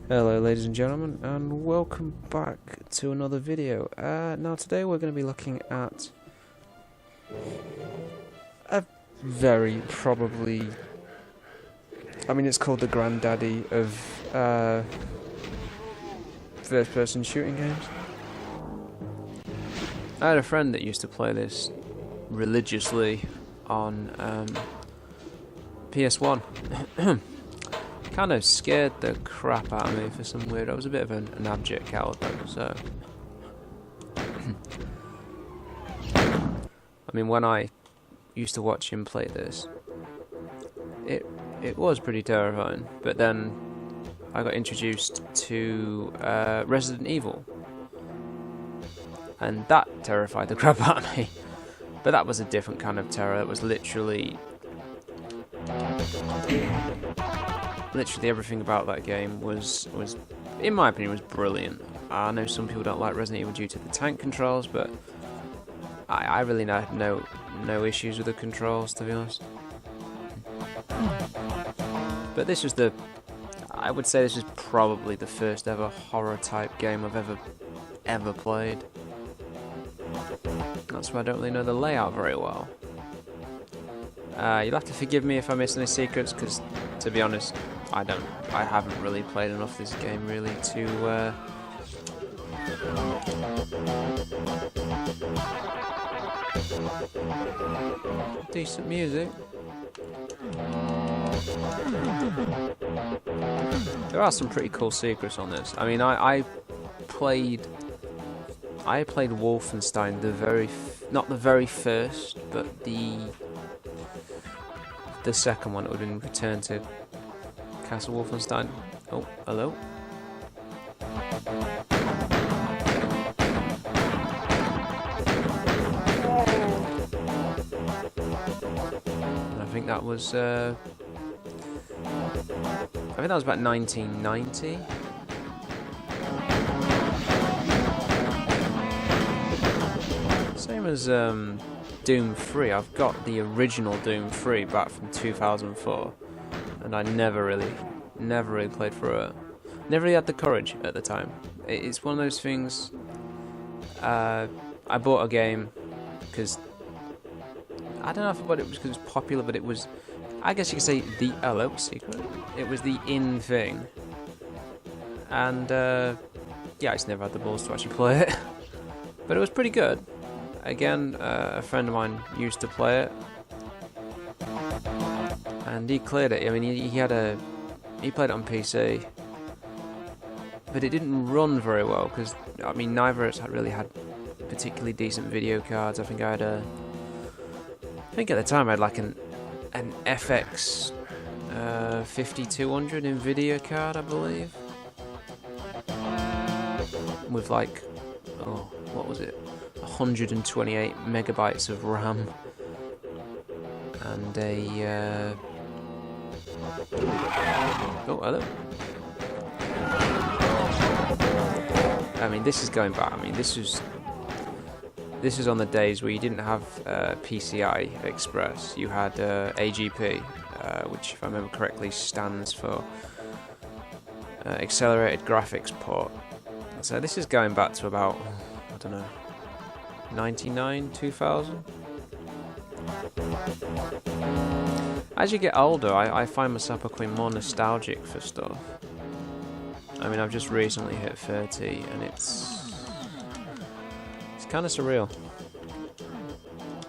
Hello ladies and gentlemen, and welcome back to another video. Now today we're going to be looking at a very probably, it's called the granddaddy of first person shooting games. I had a friend that used to play this religiously on PS1. Kind of scared the crap out of me for some weird. I was a bit of an abject coward though, so when I used to watch him play this, it was pretty terrifying. But then I got introduced to Resident Evil, and that terrified the crap out of me. But that was a different kind of terror. It was literally everything about that game was, in my opinion, was brilliant. I know some people don't like Resident Evil due to the tank controls, but I really had no issues with the controls, to be honest. But this was I would say this is probably the first ever horror type game I've ever played. That's why I don't really know the layout very well. You'll have to forgive me if I miss any secrets, because to be honest, I haven't really played enough of this game really to decent music. There are some pretty cool secrets on this. I played Wolfenstein not the very first, but the second one. It would have been Return to Castle Wolfenstein. Oh, hello. I think that was about 1990. Same as Doom 3. I've got the original Doom 3 back from 2004, and I never really played through it. Never really had the courage at the time. It's one of those things. I bought a game because I don't know if I bought it because it was popular, but it was, I guess you could say, the secret. It was the in thing, and I just never had the balls to actually play it. But it was pretty good. Again, a friend of mine used to play it, and he cleared it. He played it on PC, but it didn't run very well because neither of us really had particularly decent video cards. I think at the time I had like an FX 5200 Nvidia card, I believe, with like, what was it? 128 megabytes of RAM and a hello. This is going back. This is on the days where you didn't have PCI Express. You had AGP, which, if I remember correctly, stands for Accelerated Graphics Port. So this is going back to about, 99, 2000. As you get older, I find myself becoming more nostalgic for stuff. I've just recently hit 30, and it's kind of surreal.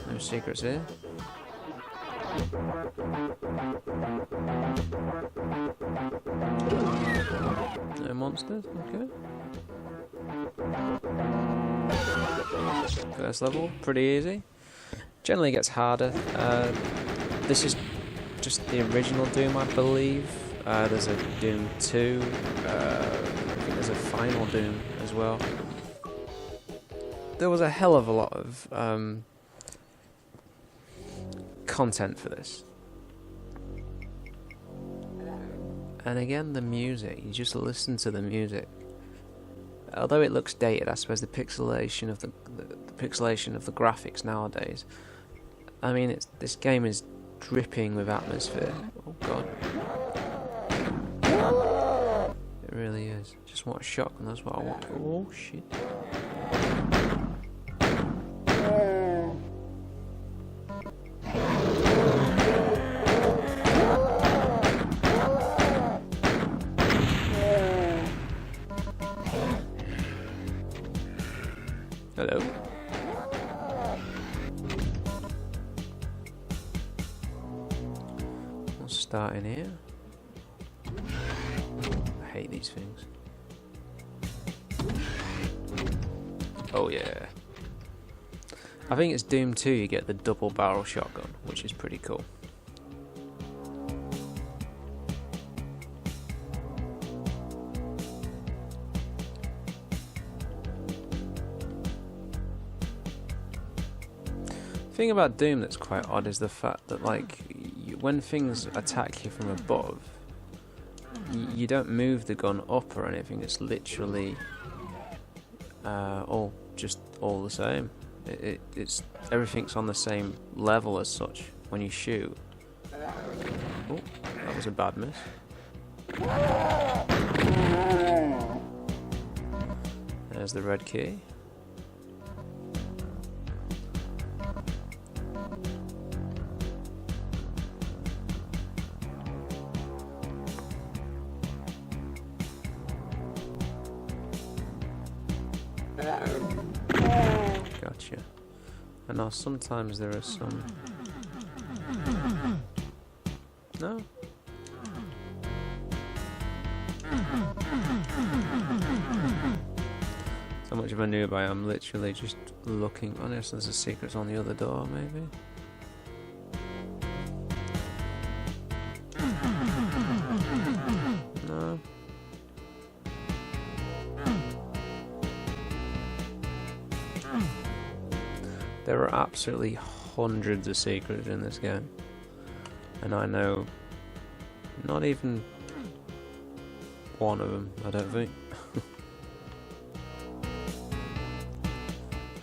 No secrets here. No monsters, okay. First level, pretty easy. Generally gets harder. This is just the original Doom, I believe. There's a Doom 2. I think there's a final Doom as well. There was a hell of a lot of content for this. And again, the music. You just listen to the music. Although it looks dated, I suppose the pixelation of the graphics nowadays. This game is dripping with atmosphere. Oh god. It really is. Just want a shotgun, that's what I want. Oh, shit. Hello. We'll start in here. I hate these things. Oh yeah. I think it's Doom 2 you get the double barrel shotgun, which is pretty cool. The thing about Doom that's quite odd is the fact that, like, when things attack you from above, you don't move the gun up or anything. It's literally all the same. It's everything's on the same level as such when you shoot. Oh, that was a bad miss. There's the red key. Gotcha. And now sometimes there are some... No? So much of a noob I am, literally just looking. Unless there's a secret on the other door, maybe? No? There are absolutely hundreds of secrets in this game, and I know not even one of them, I don't think.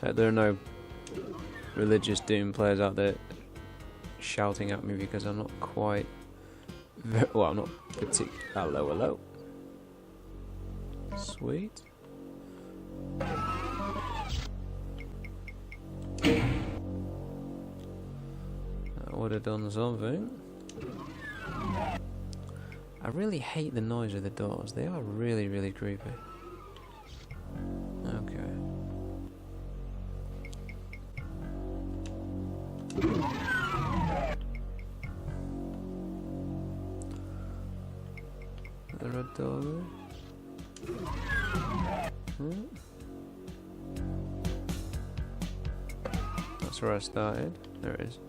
There are no religious Doom players out there shouting at me because I'm not quite well, I'm not particularly... Hello. Sweet. That would have done something. I really hate the noise of the doors. They are really, really creepy. Okay. The red door there. That's where I started. There it is.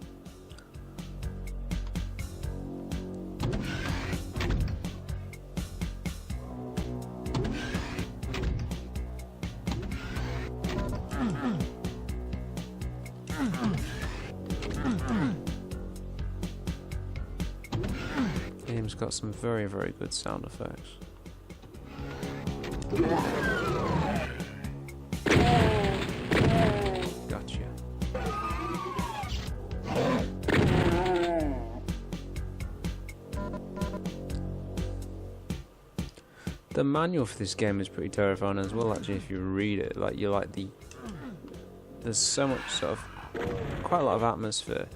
The game's got some very, very good sound effects. Gotcha. The manual for this game is pretty terrifying as well, actually, if you read it. Like, you like the... There's so much sort of... quite a lot of atmosphere.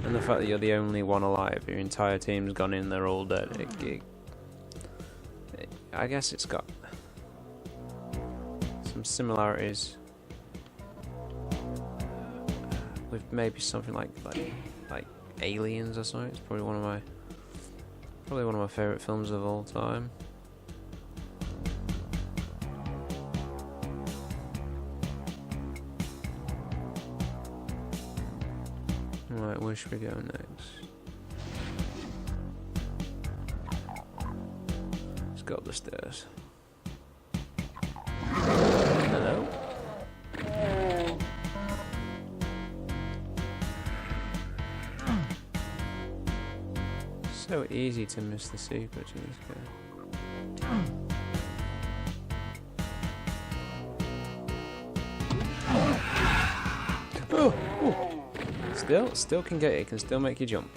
And the fact that you're the only one alive, your entire team's gone in, they're all dead. I guess it's got some similarities with maybe something like Aliens or something. It's probably one of my favourite films of all time. Right, where should we go next? Let's go up the stairs. Hello? So easy to miss the secret in this game. Oh! Still can get it, can still make you jump.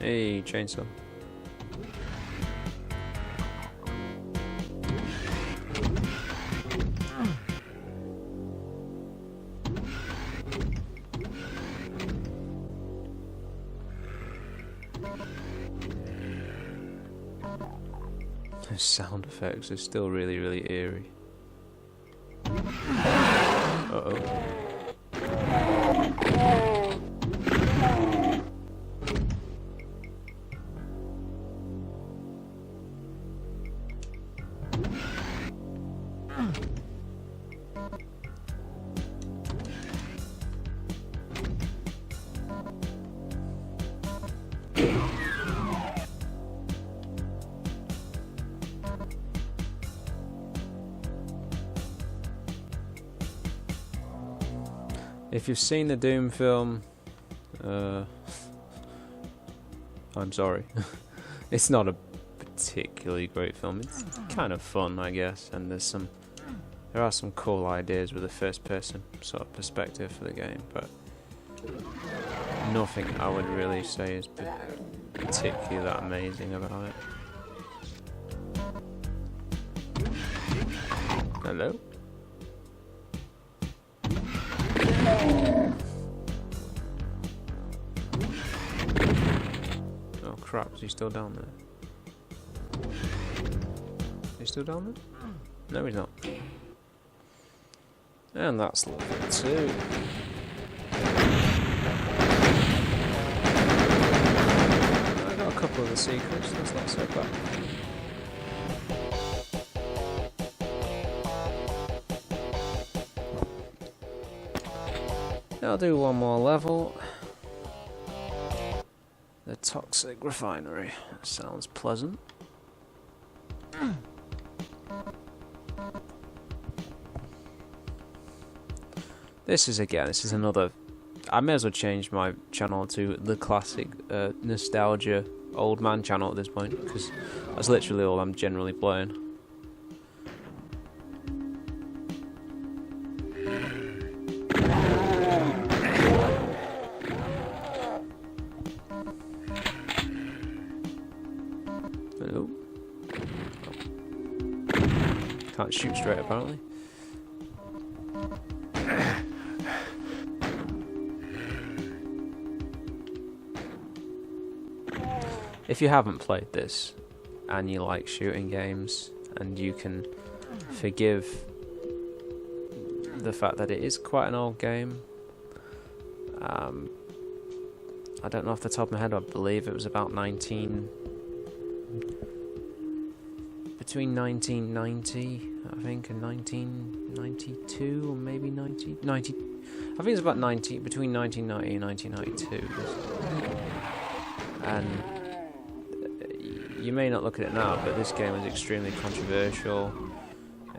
Hey, chainsaw. The sound effects are still really, really eerie. Uh-oh. If you've seen the Doom film, I'm sorry. It's not a particularly great film. It's kind of fun, I guess, and there are some cool ideas with a first-person sort of perspective for the game, but nothing I would really say is particularly that amazing about it. Hello? Oh crap, is he still down there? Is he still down there? No, he's not. And that's level 2. I got a couple of the secrets, that's not so bad. I'll do one more level. The toxic refinery. Sounds pleasant. This is another. I may as well change my channel to the classic nostalgia old man channel at this point, because that's literally all I'm generally playing. Hello. Can't shoot straight apparently. If you haven't played this and you like shooting games and you can forgive the fact that it is quite an old game, I don't know off the top of my head, I believe it was about between 1990 I think and 1992 or maybe 90 I think it's about between 1990 and 1992, and you may not look at it now, but this game was extremely controversial.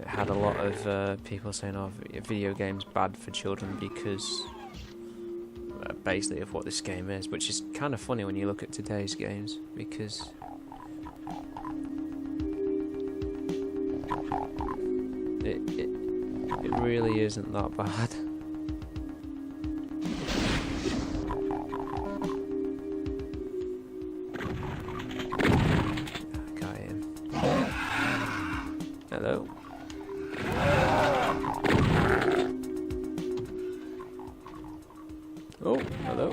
It had a lot of people saying, "Oh, video games bad for children," because basically of what this game is, which is kind of funny when you look at today's games, because it really isn't that bad. Hello. Oh, hello.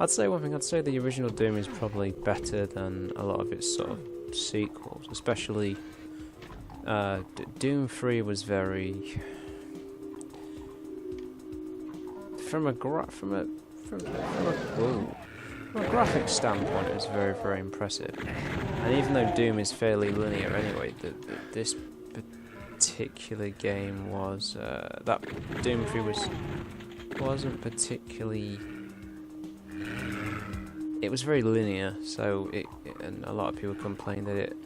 I'd say one thing, I'd say the original Doom is probably better than a lot of its sort of sequels, especially Doom 3 was very, from a graphic standpoint, it was very, very impressive. And even though Doom is fairly linear anyway, this particular game was that Doom 3 wasn't particularly. It was very linear, so and a lot of people complained that it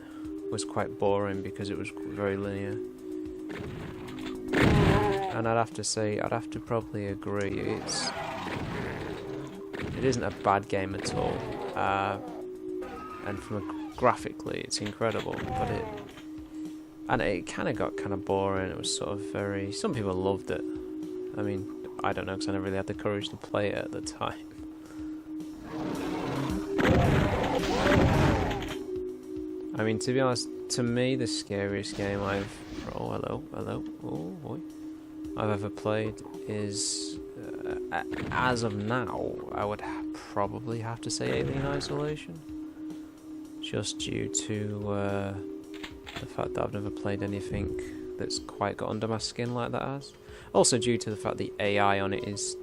was quite boring because it was very linear. And I'd have to probably agree. It isn't a bad game at all, and graphically it's incredible. But it kind of got kind of boring. It was sort of very. Some people loved it. I mean, I don't know because I never really had the courage to play it at the time. I mean, to be honest, to me, the scariest game I've ever played is, as of now, I would probably have to say Alien Isolation, just due to the fact that I've never played anything that's quite got under my skin like that has. Also due to the fact the AI on it is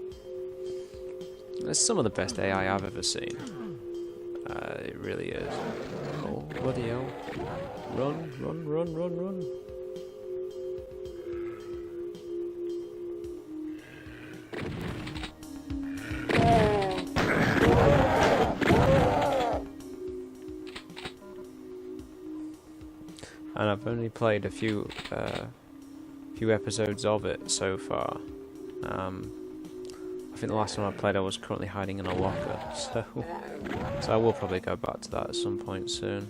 some of the best AI I've ever seen. It really is. Oh, bloody hell. Run, run, run, run, run. And I've only played a few episodes of it so far. I think the last time I played I was currently hiding in a locker, so I will probably go back to that at some point soon.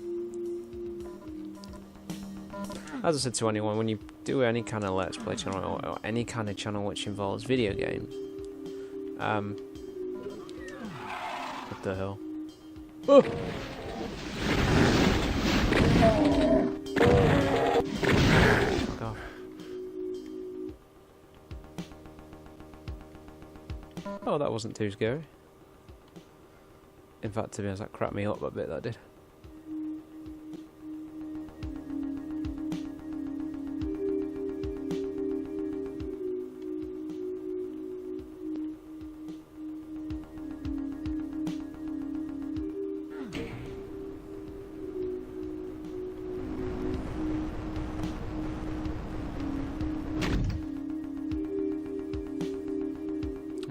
As I said to anyone, when you do any kind of Let's Play channel or any kind of channel which involves video games, what the hell? Oh! Fuck off. Oh, that wasn't too scary. In fact, to be honest, that cracked me up a bit, that did.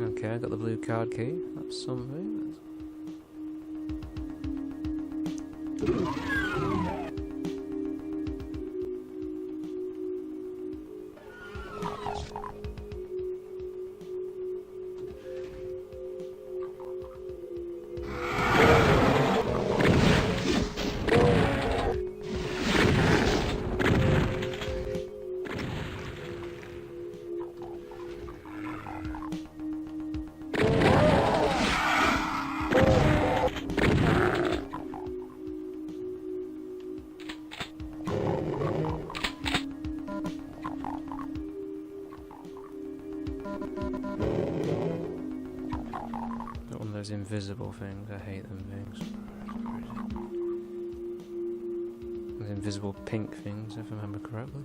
Okay, I got the blue card key. That's something. Those invisible things, I hate them things. Those invisible pink things, if I remember correctly.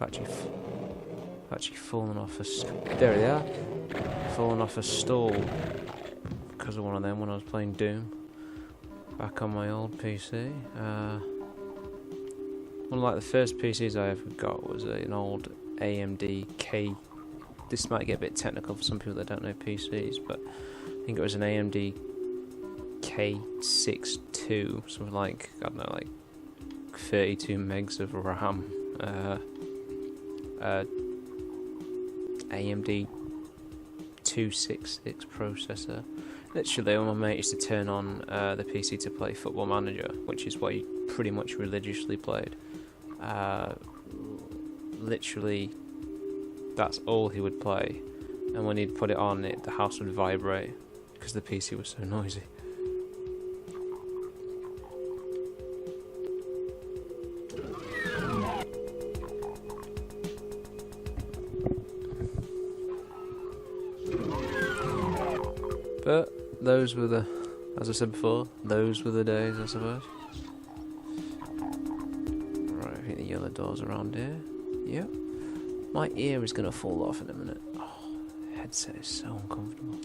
I've actually fallen off a there they are. Fallen off a stall because of one of them when I was playing Doom back on my old PC. One of like the first PCs I ever got was an old AMD K. This might get a bit technical for some people that don't know PCs, but I think it was an AMD K62, something like, I don't know, like 32 megs of RAM, AMD 266 processor. Literally, my mate used to turn on the PC to play Football Manager, which is what he pretty much religiously played. Literally, that's all he would play, and when he'd put it on, the house would vibrate because the PC was so noisy. But those were the, as I said before, those were the days, I suppose. Right, I think the yellow door's around here. Yep. My ear is going to fall off in a minute. Oh, the headset is so uncomfortable.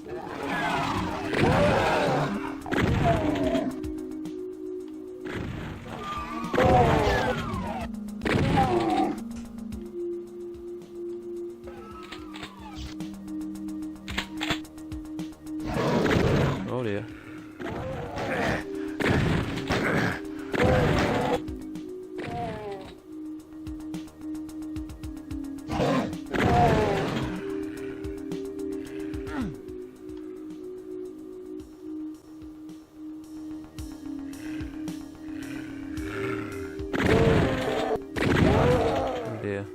dear. Oh dear.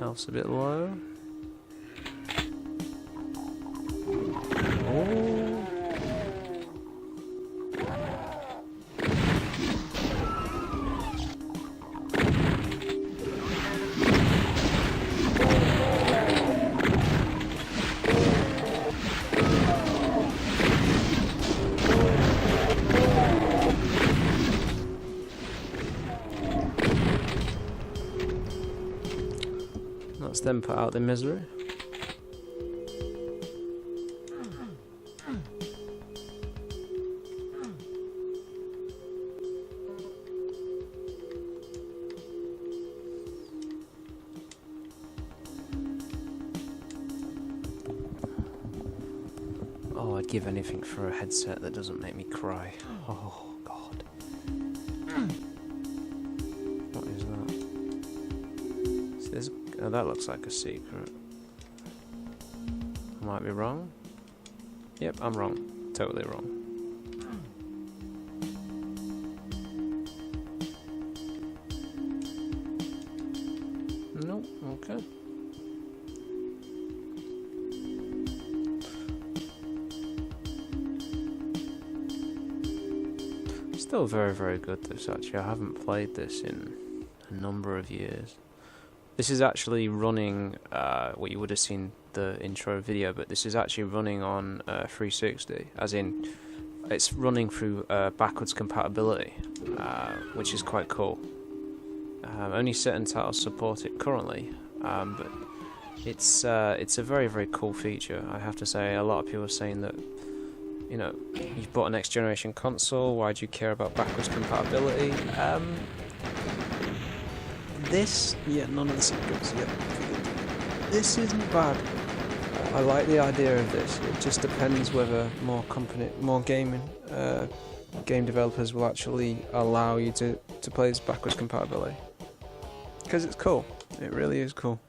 Health's a bit low. Oh. Let's then put out the misery. Oh, I'd give anything for a headset that doesn't make me cry. Oh, God. What is that? So there's, oh, that looks like a secret. I might be wrong. Yep, I'm wrong. Totally wrong. Nope, okay. Still very, very good, this actually. I haven't played this in a number of years. This is actually running, what you would have seen the intro video, but this is actually running on 360, as in, it's running through backwards compatibility, which is quite cool. Only certain titles support it currently, but it's a very, very cool feature. I have to say, a lot of people are saying that, you know, you've bought a next generation console, why do you care about backwards compatibility? None of the secrets, this isn't bad. I like the idea of this. It just depends whether more game developers will actually allow you to play this backwards compatibility. Because it's cool. It really is cool.